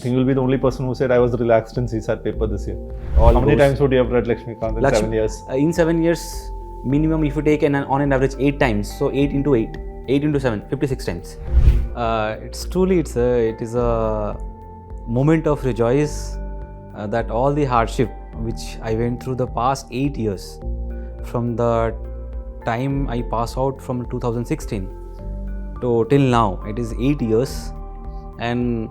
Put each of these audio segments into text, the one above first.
I think you'll be the only person who said I was relaxed in CSAT paper this year. How many times would you have read Lakshmikant in 7 years? In 7 years, minimum if you take on an average 8 times, so 8 into 8, 8 into 7, 56 times. It is a moment of rejoice that all the hardship which I went through the past 8 years, from the time I pass out from 2016 to till now, it is 8 years, and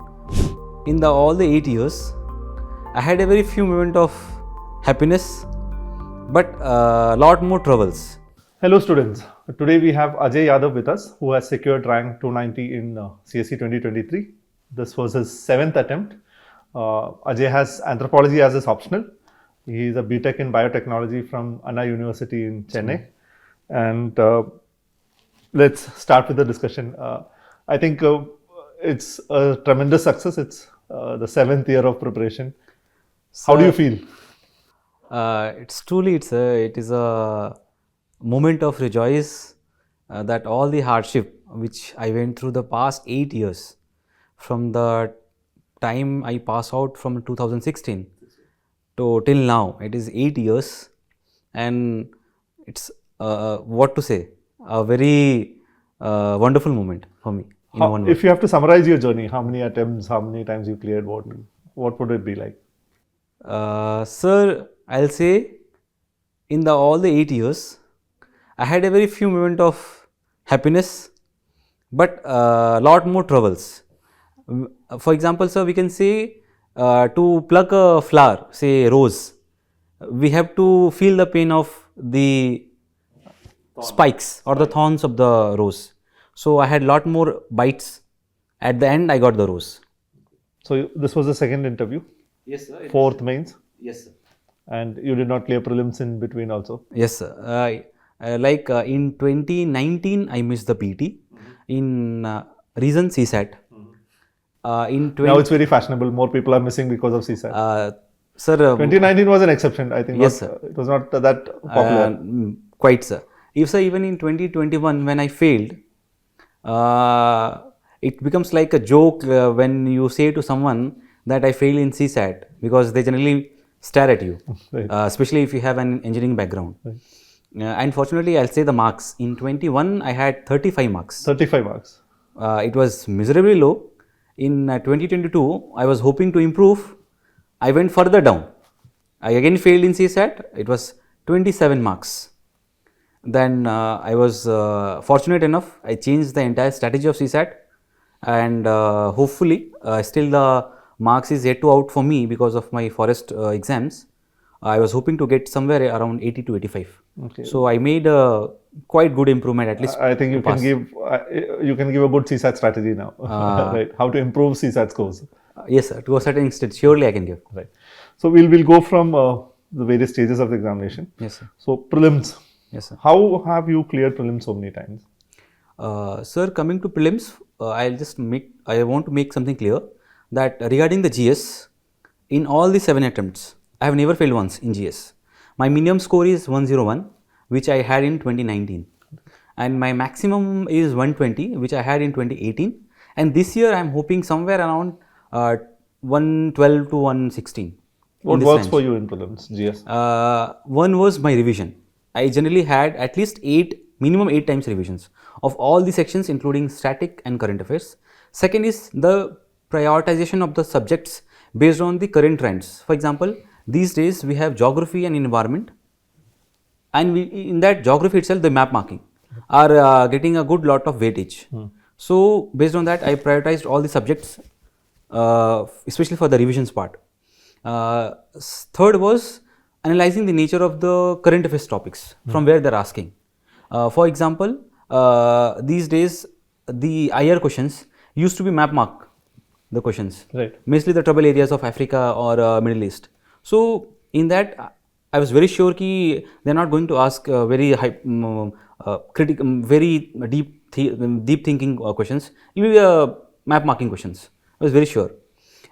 in all the 8 years, I had a very few moments of happiness, but a lot more troubles. Hello students, today we have Ajay Yadav with us, who has secured rank 290 in CSE 2023. This was his 7th attempt. Ajay has anthropology as his optional. He is a BTech in biotechnology from Anna University in Chennai. And let's start with the discussion. I think it's a tremendous success. It's the 7th year of preparation. How do you feel? It is a moment of rejoice that all the hardship which I went through the past 8 years, from the time I pass out from 2016 to till now, it is 8 years, and it's what to say, a very wonderful moment for me. If you have to summarize your journey, how many attempts, how many times you cleared, what would it be like? Sir, I'll say in all the 8 years, I had a very few moments of happiness, but a lot more troubles. For example, sir, we can say to pluck a flower, say a rose, we have to feel the pain of the spikes or the thorns of the rose. So I had lot more bites. At the end, I got the rose. So this was the second interview? Yes, sir. 4th mains? Yes, sir. And you did not clear prelims in between also? Yes, sir. In 2019, I missed the PT. In reason CSAT. Now it's very fashionable. More people are missing because of CSAT. Sir, 2019 was an exception, I think. Yes, sir. It was not that popular. Quite, sir. If sir, even in 2021 when I failed, it becomes like a joke when you say to someone that I failed in CSAT, because they generally stare at you, right. Especially if you have an engineering background. Right. Unfortunately, I'll say the marks. In 21, I had 35 marks. 35 marks. It was miserably low. In 2022, I was hoping to improve. I went further down. I again failed in CSAT. It was 27 marks. Then I was fortunate enough, I changed the entire strategy of CSAT, and hopefully still the marks is yet to out for me because of my forest exams. I was hoping to get somewhere around 80 to 85. Okay. So I made a quite good improvement, at least. I think you can give a good CSAT strategy now, right? How to improve CSAT scores. Yes, sir. To a certain extent, surely I can give. Right. So we'll go from the various stages of the examination. Yes, sir. So prelims. Yes, sir. How have you cleared prelims so many times? Sir, coming to prelims, I want to make something clear that regarding the GS, in all the 7 attempts, I have never failed once in GS. My minimum score is 101, which I had in 2019, and my maximum is 120, which I had in 2018. And this year, I am hoping somewhere around 112 to 116. What works for you in prelims, GS? One was my revision. I generally had at least minimum 8 times revisions of all the sections, including static and current affairs. Second is the prioritization of the subjects based on the current trends. For example, these days we have geography and environment, and in that geography itself, the map marking are getting a good lot of weightage. So based on that, I prioritized all the subjects, especially for the revisions part. Third was analyzing the nature of the current affairs topics from where they are asking. For example, these days the IR questions used to be map mark the questions, right? Mostly the trouble areas of Africa or Middle East. So in that, I was very sure that they are not going to ask very very deep thinking questions. It will be map marking questions. I was very sure.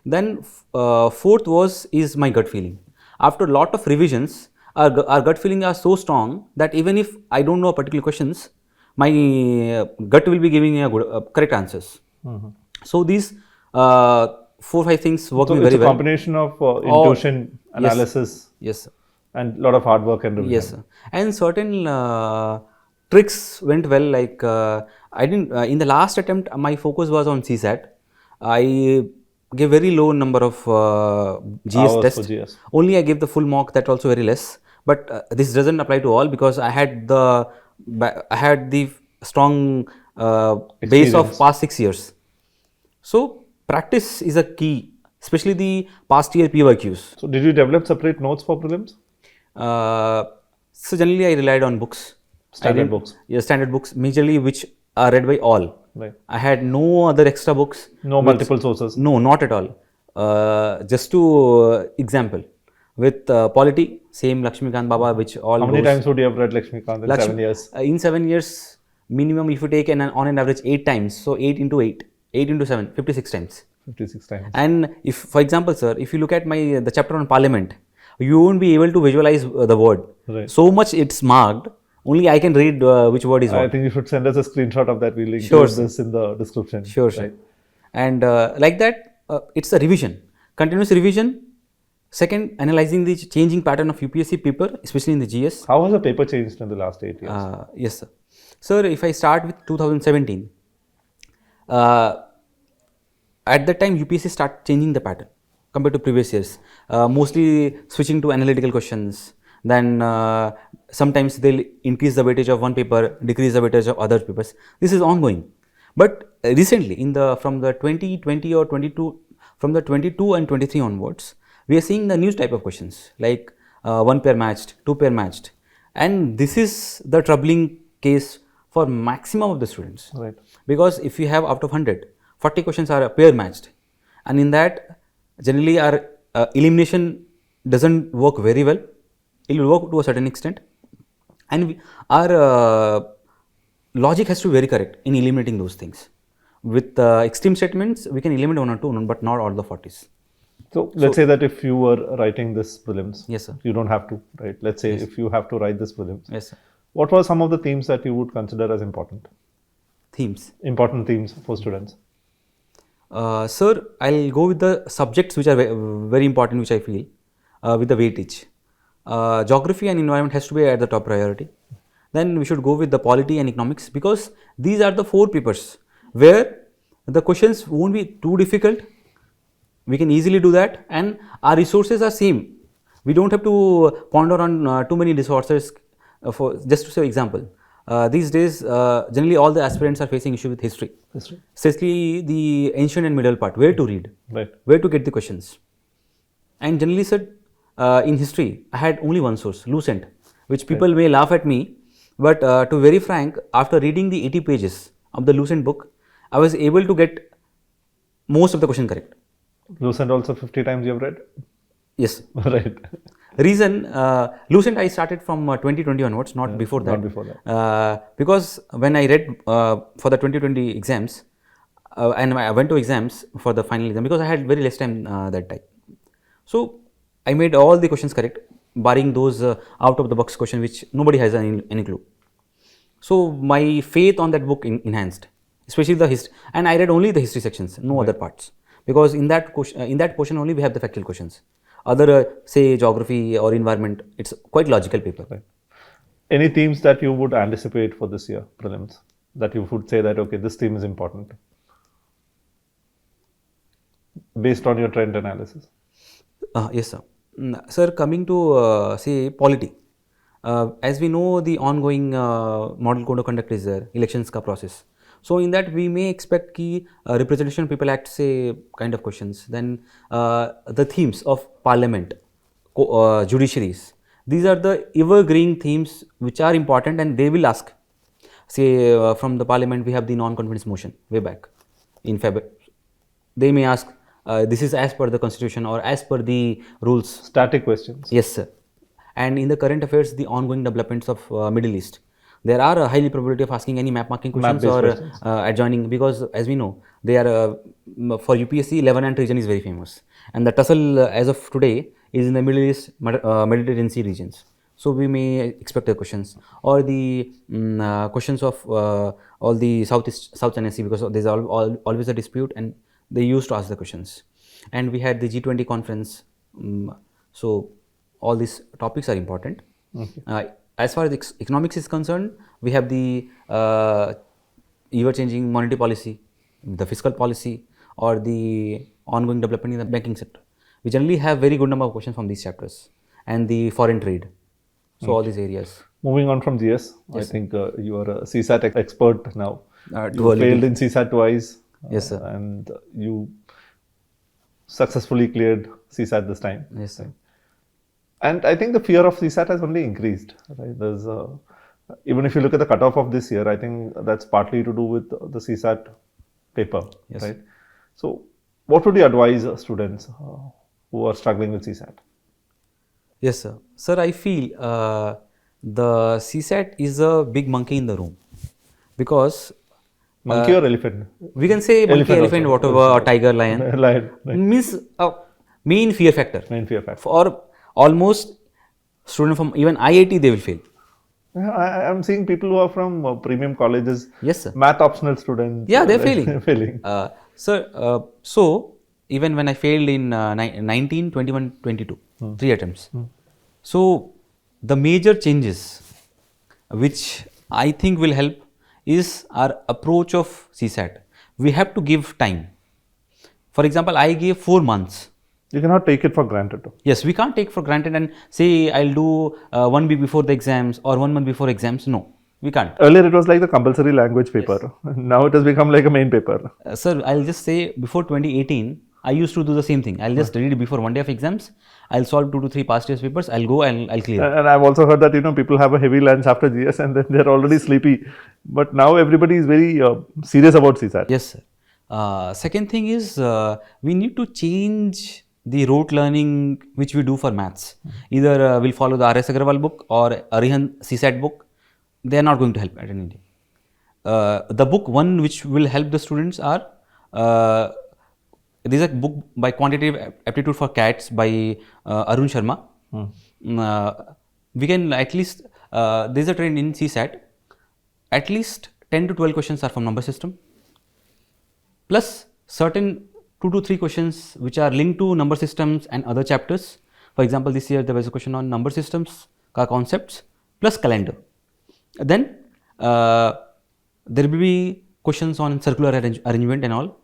Then fourth is my gut feeling. After a lot of revisions, our gut feeling are so strong that even if I don't know particular questions, my gut will be giving me correct answers. So these 4-5 things work So me it's very a well. combination of intuition, analysis, Yes, sir. and a lot of hard work and revision. Yes, sir. And certain tricks went well. Like I didn't in the last attempt, my focus was on CSAT. I gave very low number of GS Hours for test. GS. Only I gave the full mock. That also very less. But this doesn't apply to all because I had the strong base of Experience. past 6 years. So practice is a key, especially the past year PYQs. So did you develop separate notes for prelims? So generally I relied on books. Standard books. Yeah, standard books, majorly which are read by all. Right. I had no other extra books. No multiple sources. No, not at all. Just to example, with polity, same Lakshmikant Baba, which all How many goes- times would you have read Lakshmikant in 7 years? in 7 years, minimum if you take on an average 8 times, so 8 into 8, 8 into 7, 56 times. 56 times. And if, for example, sir, if you look at the chapter on Parliament, you won't be able to visualize the word. Right. So much it's marked. Only I can read which word is what. I think you should send us a screenshot of that. We'll include Sure, sir. this in the description. Sure, sure. Right. And like that, it's a revision, continuous revision. Second, analyzing the changing pattern of UPSC paper, especially in the GS. How has the paper changed in the last 8 years? Yes, sir. Sir, if I start with 2017, at that time UPSC start changing the pattern compared to previous years. Mostly switching to analytical questions. Then sometimes they'll increase the weightage of one paper, decrease the weightage of other papers. This is ongoing. But recently, from the 2020 or 22, from the 22 and 23 onwards, we are seeing the new type of questions like 1 pair matched, 2 pair matched, and this is the troubling case for maximum of the students. Right. Because if you have out of 100, 40 questions are pair matched, and in that generally our elimination doesn't work very well. It will work to a certain extent, and our logic has to be very correct in eliminating those things. With extreme statements, we can eliminate 1 or 2, but not all the 40s. So let's say that if you were writing this prelims, Yes, sir. you don't have to, right? Let's say if you have to write this prelims, Yes, sir. what were some of the themes that you would consider as important? Themes. Important themes for students. Sir, I'll go with the subjects which are very important, which I feel, with the weightage. Geography and environment has to be at the top priority. Then we should go with the polity and economics, because these are the 4 papers where the questions won't be too difficult. We can easily do that, and our resources are same. We don't have to ponder on too many resources. For just to say example, these days generally all the aspirants are facing issue with history. History. Especially the ancient and middle part, where to read, Right. where to get the questions. And generally said, in history, I had only one source, Lucent, which people may laugh at me, but to be very frank, after reading the 80 pages of the Lucent book, I was able to get most of the question correct. Lucent also 50 times you have read? Yes. Right. Reason, Lucent I started from 2020 onwards, not before that. Not before that. Because when I read for the 2020 exams, and I went to exams for the final exam, because I had very less time that time. So I made all the questions correct, barring those out of the box question which nobody has any clue. So my faith on that book enhanced, especially the history, and I read only the history sections, no other parts, because in that portion only we have the factual questions. Other say geography or environment, it's quite logical paper. Right. Any themes that you would anticipate for this year prelims, that you would say that okay, this theme is important based on your trend analysis? Yes, sir. Sir, coming to say polity, as we know, the ongoing model code of conduct is there, elections ka process. So in that we may expect key representation people act say kind of questions. Then the themes of parliament, judiciaries. These are the evergreen themes which are important, and they will ask. Say from the parliament we have the non-confidence motion way back in February. They may ask, this is as per the constitution or as per the rules. Static questions. Yes, sir. And in the current affairs, the ongoing developments of Middle East, there are a highly probability of asking any map marking questions or questions. adjoining, because as we know, they are for UPSC, Levant region is very famous, and the tussle as of today is in the Middle East, Mediterranean Sea regions. So we may expect the questions, or the questions of all the South China Sea, because there's always a dispute, and they used to ask the questions. and we had the G20 conference. So all these topics are important. Okay. As far as economics is concerned, we have the ever-changing monetary policy, the fiscal policy, or the ongoing development in the banking sector. We generally have very good number of questions from these chapters, and the foreign trade. So all these areas. Moving on from GS, I think you are a CSAT expert now. You early failed days. in CSAT twice. Yes, sir. And you successfully cleared CSAT this time. Yes, sir. And I think the fear of CSAT has only increased. Right? There's even if you look at the cutoff of this year, I think that's partly to do with the CSAT paper. Yes. Right. So, what would you advise students who are struggling with CSAT? Yes, sir. Sir, I feel the CSAT is a big monkey in the room, because Monkey or elephant? we can say monkey, elephant, also. whatever, or tiger, lion. Lion, right. Means main fear factor. Main fear factor. For almost student from even IIT, they will fail. I'm seeing people who are from premium colleges. Yes, sir. Math optional students. Yeah, they're failing. failing. Sir, so even when I failed in 19, 21, 22, 3 attempts. So the major changes which I think will help is our approach of CSAT. We have to give time. For example, I gave 4 months. You cannot take it for granted. Yes, we can't take for granted and say I'll do 1 week before the exams or 1 month before exams. No, we can't. Earlier it was like the compulsory language paper. Now it has become like a main paper. Sir, I'll just say before 2018, I used to do the same thing. I'll just read it before one day of exams. I'll solve 2 to 3 past year's papers. I'll go and I'll clear it. And I've also heard that people have a heavy lunch after GS and then they're already sleepy. But now everybody is very serious about CSAT. Yes, sir. Second thing is we need to change the rote learning which we do for maths. Either we'll follow the R.S. Agarwal book or Arihan CSAT book. They are not going to help at any day. The book one which will help the students are there is a book by Quantitative Aptitude for Cats by Arun Sharma. We can at least, there is a trend in CSAT, at least 10 to 12 questions are from number system, plus certain 2 to 3 questions which are linked to number systems and other chapters. For example, this year there was a question on number systems, concepts, plus calendar. Then there will be questions on circular arrangement and all,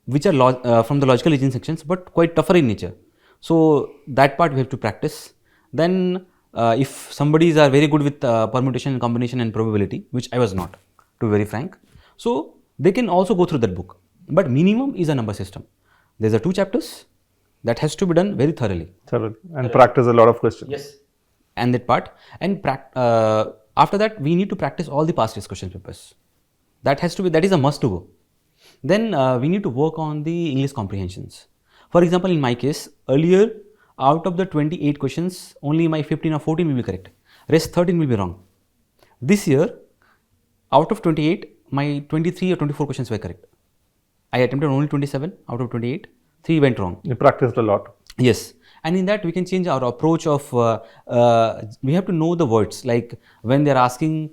which are from the logical reasoning sections, but quite tougher in nature. So that part we have to practice. Then if somebodies are very good with permutation and combination and probability, which I was not, to be very frank, so they can also go through that book. But minimum is a number system. There's a 2 chapters that has to be done very thoroughly. And practice a lot of questions. Yes. And that part. And after that, we need to practice all the past year's question papers. That has to be, that is a must to go. Then we need to work on the English comprehensions. For example, in my case, earlier, out of the 28 questions, only my 15 or 14 will be correct. Rest 13 will be wrong. This year, out of 28, my 23 or 24 questions were correct. I attempted only 27 out of 28. 3 went wrong. You practiced a lot. Yes. And in that, we can change our approach of, we have to know the words, like when they're asking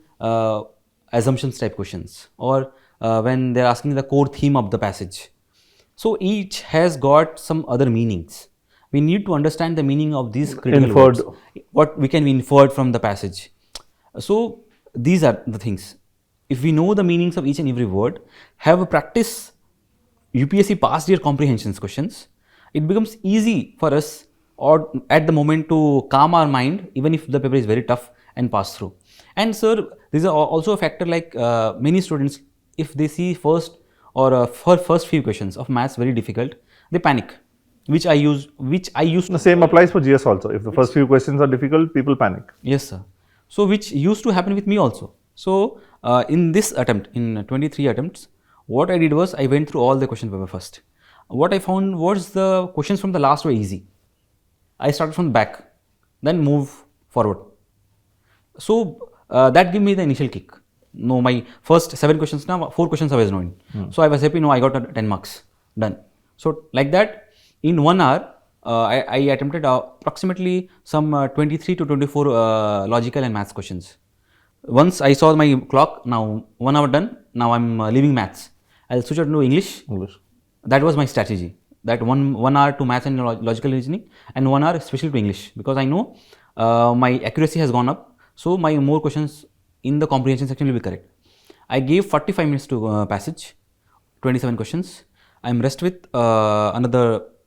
assumptions type questions, or when they're asking the core theme of the passage. So each has got some other meanings. We need to understand the meaning of these critical words, what we can be inferred from the passage. So these are the things. If we know the meanings of each and every word, have a practice UPSC past year comprehensions questions, it becomes easy for us or at the moment to calm our mind, even if the paper is very tough, and pass through. And sir, there is also a factor like many students, if they see first or first few questions of maths very difficult, they panic, which I used. The same applies for GS also. If the first few questions are difficult, people panic. Yes, sir. So which used to happen with me also. So in this attempt, in 23 attempts, what I did was I went through all the question paper first. What I found was the questions from the last were easy. I started from the back, then move forward. So that gave me the initial kick. No, my first 7 questions now, 4 questions I was knowing. So I was happy, no, I got 10 marks, done. So like that, in 1 hour, I attempted approximately some 23 to 24 logical and maths questions. Once I saw my clock, now 1 hour done, now I'm leaving maths. I'll switch out to English. That was my strategy. that one hour to maths and logical reasoning and 1 hour especially to English, because I know my accuracy has gone up. So my more questions in the comprehension section will be correct. I gave 45 minutes to passage, 27 questions. I am rest with another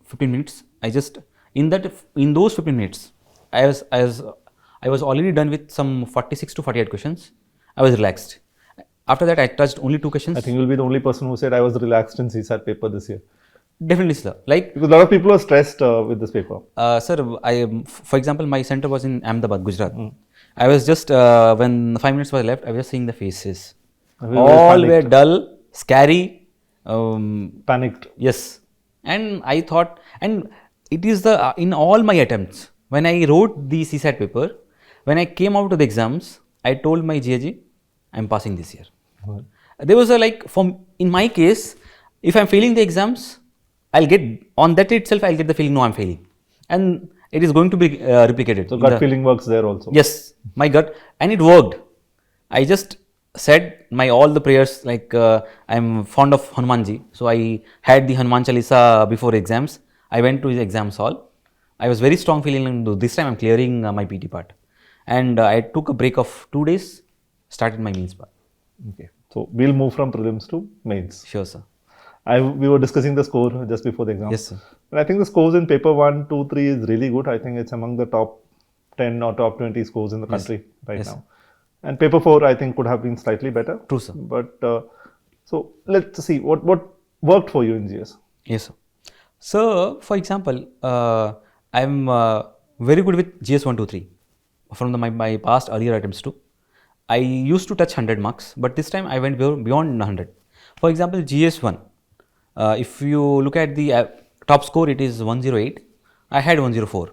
15 minutes. I just in those 15 minutes, I was already done with some 46 to 48 questions. I was relaxed. After that, I touched only 2 questions. I think you'll be the only person who said I was relaxed in CSAT paper this year. Definitely, sir. Like, because a lot of people are stressed with this paper. Sir, for example, my center was in Ahmedabad, Gujarat. I was just when 5 minutes were left, I was just seeing the faces. All were dull, scary, panicked. Yes, and I thought, and it is the in all my attempts when I wrote the CSAT paper, when I came out to the exams, I told my GAG, I'm passing this year. There was a in my case, if I'm failing the exams, I'll get on that itself. I'll get the feeling, no, I'm failing, and it is going to be replicated. So gut feeling works there also. Yes, my gut, and it worked. I just said all the prayers, like I'm fond of Hanumanji, so I had the Hanuman Chalisa before exams. I went to his exams hall. I was very strong feeling this time I'm clearing my PT part, and I took a break of 2 days, started my mains part. Okay, so we'll move from prelims to mains. Sure, sir. We were discussing the score just before the exam. Yes, sir. And I think the scores in paper 1, 2, 3 is really good. I think it's among the top 10 or top 20 scores in the country right now. And paper 4, I think, could have been slightly better. True, sir. But so let's see what worked for you in GS. Yes, sir. So, for example, I'm very good with GS 1, 2, 3 from my past earlier attempts too. I used to touch 100 marks, but this time I went beyond 100. For example, GS 1, if you look at the top score, it is 108. I had 104.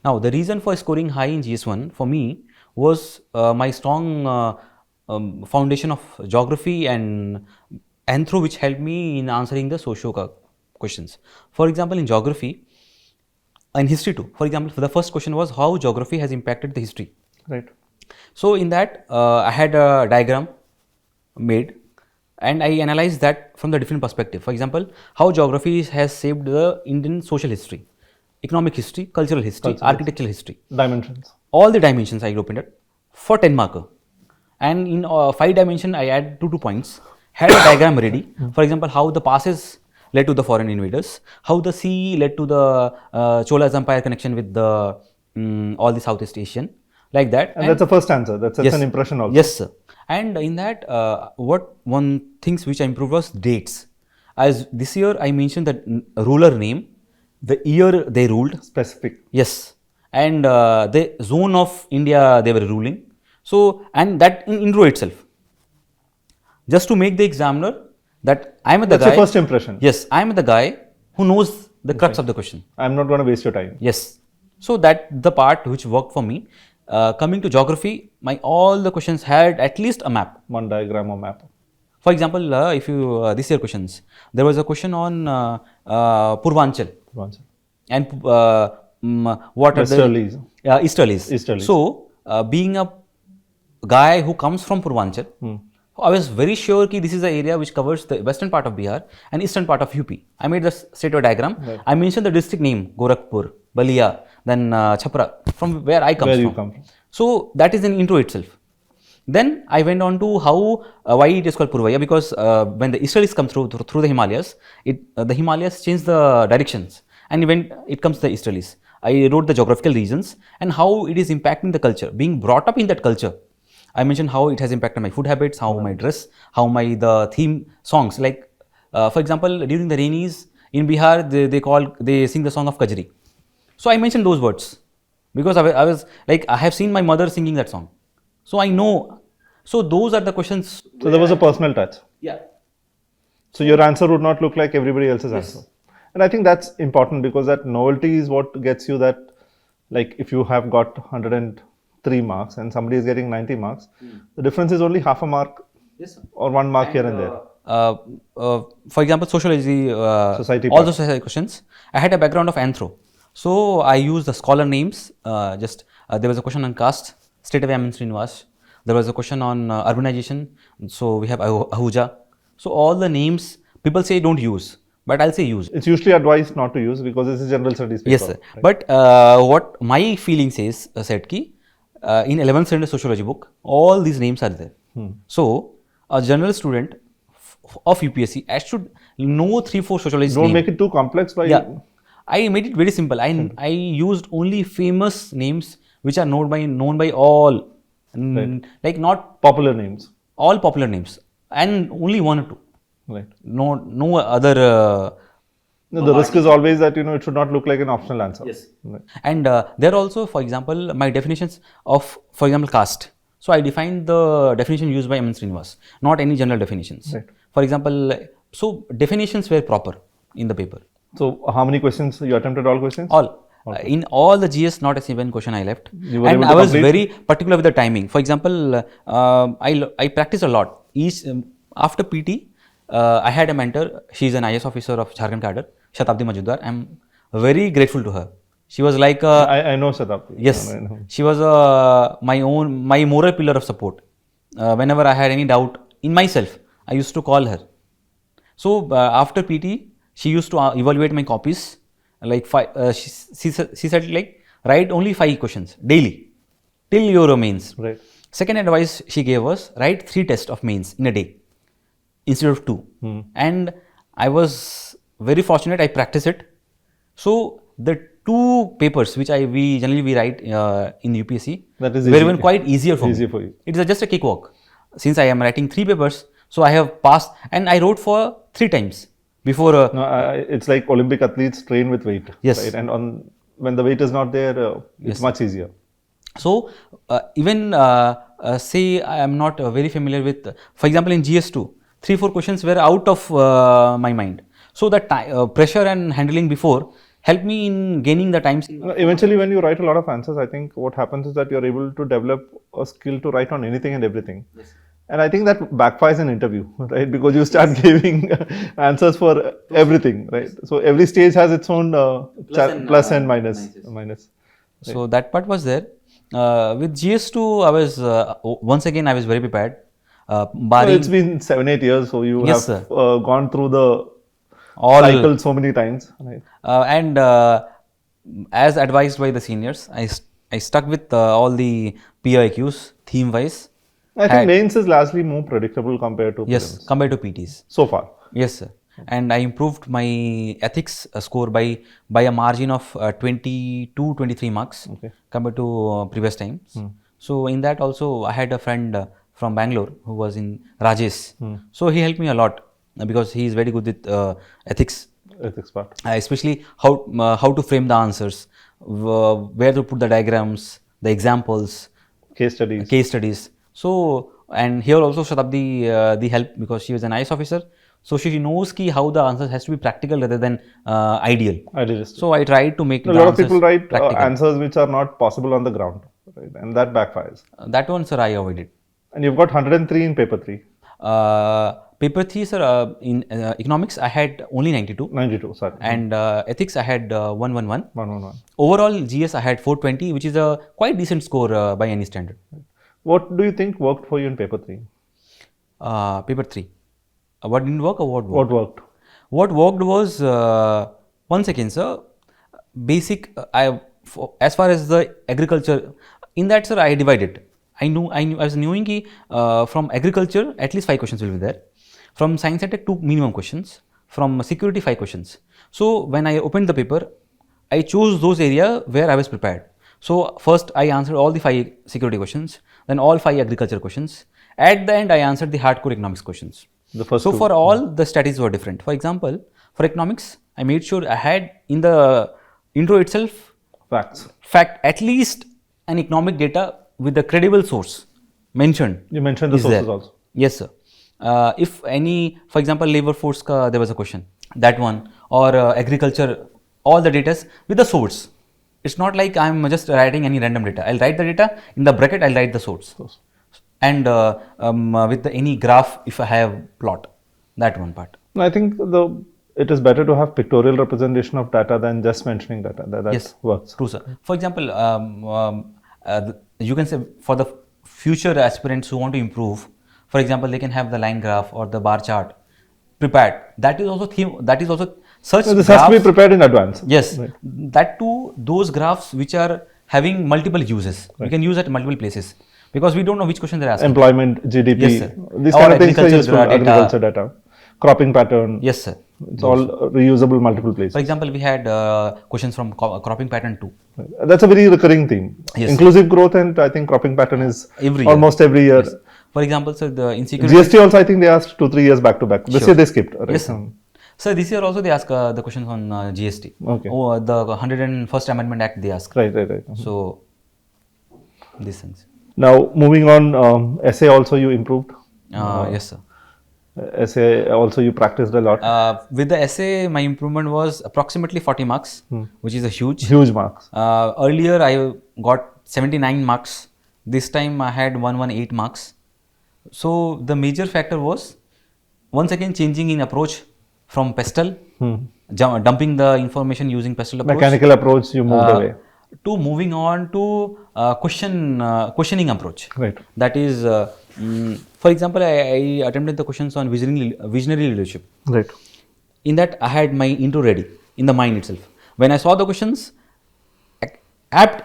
Now, the reason for scoring high in GS 1 for me was my strong foundation of geography and anthro, which helped me in answering the socio questions. For example, in geography and history too. For example, the first question was how geography has impacted the history. Right. So in that, I had a diagram made, and I analyzed that from the different perspective. For example, how geography has shaped the Indian social history, economic history, cultural history, architectural history. Dimensions. All the dimensions I opened it for 10 marker. And in 5 dimension, I add 2 points. Had a diagram ready. For example, how the passes led to the foreign invaders, how the sea led to the Chola's empire connection with the all the Southeast Asian, like that. And that's the first answer. That's an impression also. Yes, sir. And in that, what one things which I improved was dates. As this year, I mentioned that ruler name, the year they ruled. Specific. Yes. And the zone of India they were ruling. So, and that in intro itself, just to make the examiner that I am the guy. That's your first impression. Yes, I am the guy who knows the crux of the question. I am not going to waste your time. Yes. So that the part which worked for me. Coming to geography, all the questions had at least a map. One diagram or map. For example, if you this year questions, there was a question on Purvanchal. And what Easterlies. are the Easterlies. So being a guy who comes from Purvanchal, I was very sure that this is the area which covers the western part of Bihar and eastern part of UP. I made the state diagram. Right. I mentioned the district name, Gorakhpur, Balia, then Chhapra, from where I come from. So that is an intro itself. Then I went on to how why it is called Purvaya, because when the Easterlies come through the Himalayas, the Himalayas change the directions, and when it comes to the Easterlies, I wrote the geographical regions and how it is impacting the culture. Being brought up in that culture, I mentioned how it has impacted my food habits, how my dress, how the theme songs. Like for example, during the rainies in Bihar, they sing the song of Kajri. So I mentioned those words because I have seen my mother singing that song. So I know. So those are the questions. So there was a personal touch. Yeah. So your answer would not look like everybody else's answer. And I think that's important because that novelty is what gets you that, like if you have got 103 marks and somebody is getting 90 marks, the difference is only half a mark or 1 mark here and there. For example, sociology, society all those society questions. I had a background of anthro. So I used the scholar names. There was a question on caste, straight away I mentioned Srinivas. There was a question on urbanization. So we have Ahuja. So all the names people say don't use, but I'll say use. It's usually advised not to use because it's a general studies paper. Yes, sir. Right? But what my feeling says, said ki, in 11th standard sociology book, all these names are there. So, a general student of UPSC should know 3-4 sociologists' Don't name. make it too complex by... Yeah, I made it very simple. I used only famous names which are known by all, like not popular names. all popular names, and only 1 or 2. Right. No other. No, the risk is always that, it should not look like an optional answer. Yes. Right. And there also, for example, my definitions of, for example, caste. So I defined the definition used by M. Srinivas, not any general definitions. Right. For example, so definitions were proper in the paper. So how many questions? You attempted all questions? All. In all the GS, not a single question I left. You were And able to I was complete? very particular with the timing. For example, I practiced a lot. After PT, I had a mentor. She is an IS officer of Jharkhand cadre, Shatabdi Majumdar. I'm very grateful to her. She was like I know Shatabdi. yes, I know. she was my moral pillar of support. Whenever I had any doubt in myself, I used to call her. So after PT, she used to evaluate my copies. Like she said like write only 5 questions daily till your mains. Right. Second advice she gave us, write 3 tests of mains in a day instead of 2. And I was very fortunate. I practiced it. So the 2 papers which we generally write in UPSC That is were easy. even quite easier for Easy me. for you. It is just a cakewalk. Since I am writing 3 papers, so I have passed, and I wrote for 3 times before. No, it's like Olympic athletes train with weight. Yes. Right? And when the weight is not there, it's much easier. So even say I am not very familiar with, for example, in GS2, 3-4 questions were out of my mind. So the pressure and handling before helped me in gaining the times. Eventually, when you write a lot of answers, I think what happens is that you're able to develop a skill to write on anything and everything. Yes. And I think that backfires in interview, right? Because you start giving answers for everything, right? So every stage has its own plus and minus. So that part was there. With GS2, I was once again I was very prepared. So Barring it's been 7-8 years, so you Yes, have gone through the all cycle so many times. Right? and as advised by the seniors, I stuck with all the PIQs theme wise. I think mains is largely more predictable compared to Yes, prelims. compared to PTs. So far. Yes, sir. And I improved my ethics score by a margin of 22-23 marks compared to previous times. So in that also I had a friend from Bangalore who was in Rajesh. So he helped me a lot because he is very good with ethics. Ethics part. Especially how to frame the answers, where to put the diagrams, the examples, Case studies. So, and here also Shatabdi the help because she was an IS officer. So she knows how the answers has to be practical rather than ideal. Idealistic. So I tried to make A lot of people write practical. answers which are not possible on the ground, right? And that backfires. That one, sir, I avoided. And you've got 103 in paper 3. Paper 3, sir, in economics I had only 92. 92, sorry. And ethics I had 111. 111. Overall GS I had 420, which is a quite decent score by any standard. What do you think worked for you in paper 3? Paper 3. What didn't work or what worked? What worked? What worked was, once again, sir, basic, as far as the agriculture, in that, sir, I divided. I was knowing from agriculture, at least 5 questions will be there. From science and tech, 2 minimum questions. From security, 5 questions. So when I opened the paper, I chose those areas where I was prepared. So first I answered all the 5 security questions, then all 5 agriculture questions. At the end, I answered the hardcore economics questions. The first so two. For all, the strategies were different. For example, for economics, I made sure I had in the intro itself, at least an economic data with the credible source mentioned. You mentioned the sources there. also. Yes, sir. If any, for example, labor force, there was a question, that one, or agriculture, all the data with the source. It's not like I'm just writing any random data. I'll write the data, in the bracket I'll write the source. And with any graph, if I have plot, that one part. I think it is better to have pictorial representation of data than just mentioning data. That yes, works. True, sir. For example, you can say for the future aspirants who want to improve, for example, they can have the line graph or the bar chart prepared. That is also theme. That is also such. So this has to be graphs- prepared in advance. Yes, Right. that too, those graphs which are having multiple uses. We can use at multiple places because we don't know which question they're asking. Employment, GDP, Yes, sir. these Or kind of things are agriculture useful. data. Agriculture data, cropping pattern. Yes, sir. It's all reusable multiple places. For example, we had questions from cropping pattern too. Right. That's a very recurring theme. Yes, Inclusive growth, and I think cropping pattern is Every year. almost every year. Yes. For example, sir, the insecurity. GS3 also, I think they asked 2-3 years back to back. This Sure. year they skipped. Right? Yes, sir. Sir, this year also they ask the questions on GST. Okay. Oh, the 101st Amendment Act they ask. Right. So, these things. Now moving on, essay also you improved. Yes, sir. Essay also you practiced a lot. With the essay, my improvement was approximately 40 marks, which is a Huge marks. Earlier, I got 79 marks. This time, I had 118 marks. So, the major factor was once again changing in approach from pestle, dumping the information using pestle approach. Mechanical approach you moved away. To moving on to questioning approach. Right. That is, for example, I attempted the questions on visionary leadership. Right. In that, I had my intro ready in the mind itself. When I saw the questions, apt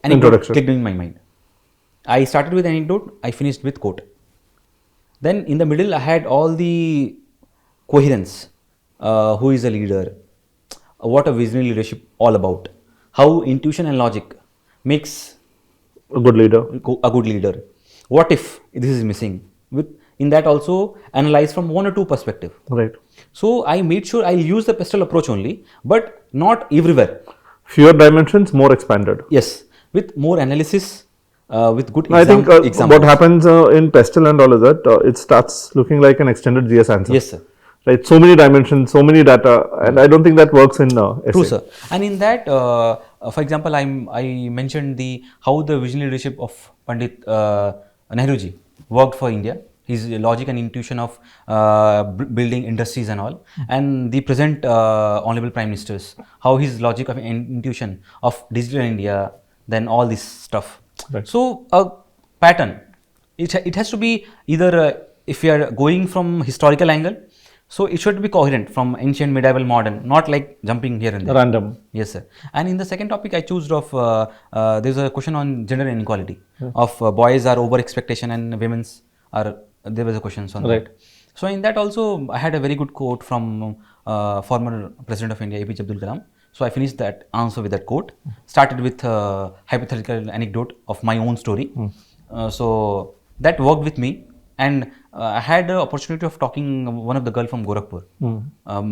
anecdote Introduction. clicked in my mind. I started with anecdote, I finished with quote. Then in the middle, I had all the coherence. Who is a leader? What a visionary leadership all about? How intuition and logic makes A good leader. a good leader. What if this is missing? In that also analyze from one or two perspective. Right. So I made sure I'll use the pestle approach only, but not everywhere. Fewer dimensions, more expanded. Yes, with more analysis, with good I think examples. what happens in pestle and all of that, it starts looking like an extended GS answer. Yes, sir. Right. So many dimensions, so many data, and I don't think that works in essay. True, sir. And in that, for example, I mentioned how the visionary leadership of Pandit Nehruji worked for India. His logic and intuition of building industries and all, and the present honorable prime ministers, how his logic of intuition of digital India, then all this stuff. Right. So a pattern, it has to be either if we are going from historical angle, so it should be coherent from ancient, medieval, modern, not like jumping here and there. Random. Yes, sir. And in the second topic, I chose of there's a question on gender inequality of boys are over expectation and women's are. There was a question on Right. that. So in that also, I had a very good quote from former President of India, APJ Abdul Kalam. So I finished that answer with that quote. Started with a hypothetical anecdote of my own story. So that worked with me, and I had the opportunity of talking one of the girl from Gorakhpur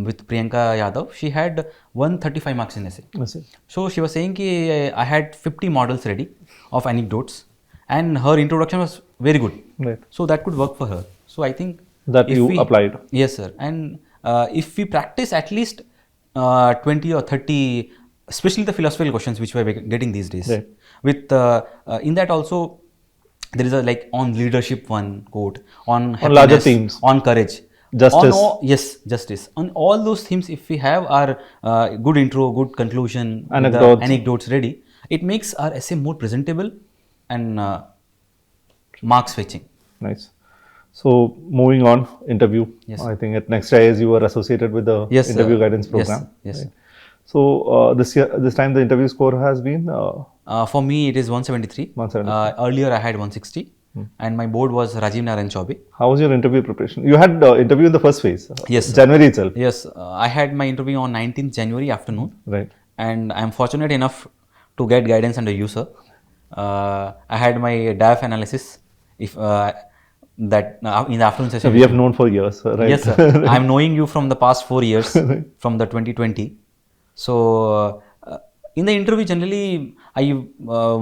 with Priyanka Yadav. She had 135 marks in essay. I see. So she was saying ki I had 50 models ready of anecdotes, and her introduction was very good. Right. So that could work for her. So I think That if you applied. Yes, sir. And if we practice at least 20 or 30, especially the philosophical questions which we are getting these days, Right. with in that also there is a like on leadership one quote, on larger happiness, themes. on courage, Justice. yes, justice. On all those themes, if we have our good intro, good conclusion, Anecdotes. the anecdotes ready, it makes our essay more presentable and marks fetching. Nice. So moving on, interview. Yes. I think at Next IAS you were associated with the Yes, sir. interview guidance Yes, program. yes. Right. So this time the interview score has been For me, it is 173. 173. Earlier, I had 160, and my board was Rajiv Narayan Chaubey. How was your interview preparation? You had interview in the first phase. Yes, sir. January itself. Yes, I had my interview on 19th January afternoon, Right. and I am fortunate enough to get guidance under you, sir. I had my DAF analysis. If that in the afternoon session. We have known for years, right? Yes, sir. I am knowing you from the past 4 years, from the 2020. So, in the interview, generally, I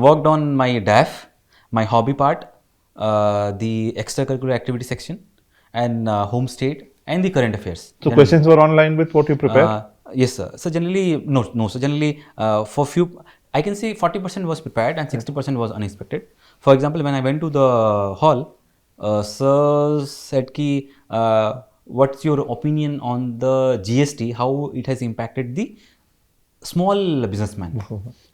worked on my DAF, my hobby part, the extracurricular activity section, and home state, and the current affairs. So, questions were online with what you prepared? Yes, sir. So, generally, no. So, generally, for few, I can say 40% was prepared and 60% was unexpected. For example, when I went to the hall, Sir said ki, what's your opinion on the GST, how it has impacted the small businessman?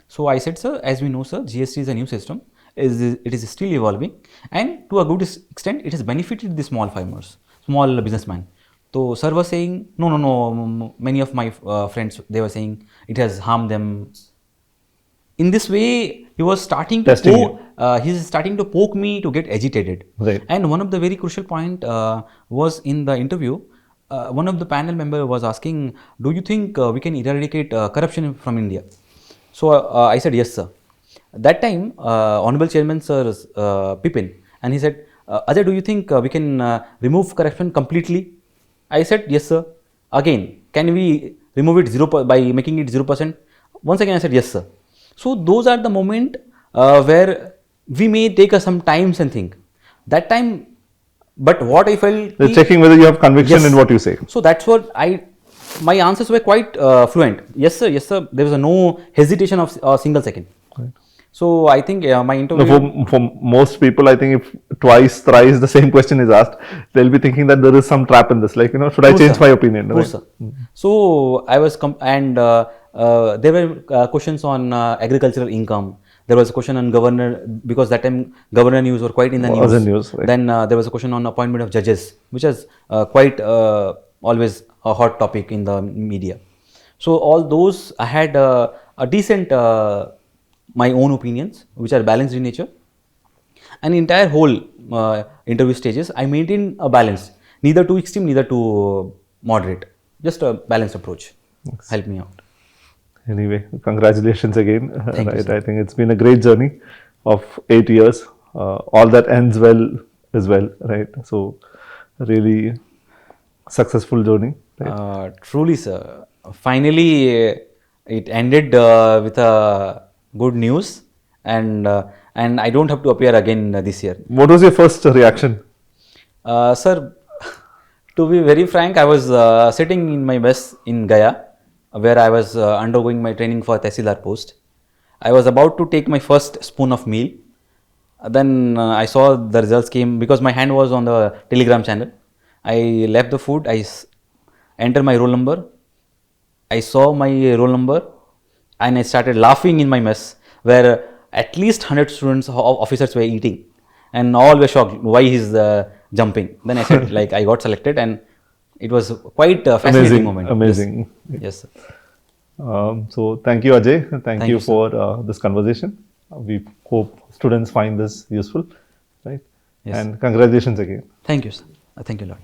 So I said, sir, as we know, sir, GST is a new system. It is still evolving, and to a good extent, it has benefited the small farmers, small businessman. So sir was saying, no. Many of my friends, they were saying it has harmed them. In this way, he was starting to Testing you. he's starting to poke me to get agitated. Right. And one of the very crucial point was in the interview. One of the panel member was asking, "Do you think we can eradicate corruption from India?" So I said, "Yes, sir." That time, Honorable Chairman Sir Pipin, and he said, "Ajay, do you think we can remove corruption completely?" I said, "Yes, sir." Again, can we remove it by making it 0%? Once again, I said, "Yes, sir." So those are the moment where we may take some times and think. That time, but what I felt. They're checking whether you have conviction Yes. in what you say. So that's what my answers were quite fluent. Yes, sir. Yes, sir. There was no hesitation of a single second. Right. So I think my interview. No, for most people, I think if twice, thrice the same question is asked, they'll be thinking that there is some trap in this. Like, should I No, change sir. my opinion? No, Right? sir. So I was there were questions on agricultural income. There was a question on governor, because that time governor news were quite in the Was news. in news, right. Then there was a question on appointment of judges, which is quite always a hot topic in the media. So all those I had a decent my own opinions, which are balanced in nature. And entire whole interview stages, I maintained a balance, neither too extreme, neither too moderate, just a balanced approach. Help me out. Anyway, congratulations again. Thank you, Right, sir. I think it's been a great journey of 8 years. All that ends well is well, right? So, really successful journey. Right? Truly, sir. Finally, it ended with a good news, and I don't have to appear again this year. What was your first reaction? Sir, to be very frank, I was sitting in my mess in Gaya, where I was undergoing my training for Tehsildar post. I was about to take my first spoon of meal. Then I saw the results came, because my hand was on the Telegram channel. I left the food, entered my roll number. I saw my roll number and I started laughing in my mess, where at least 100 students, officers were eating, and all were shocked why he's jumping. Then I said, like, I got selected, and it was quite a fascinating moment. Amazing. Yes, sir. So thank you, Ajay. Thank you you, sir. for this conversation. We hope students find this useful, right? Yes. And congratulations again. Thank you, sir. Thank you a lot.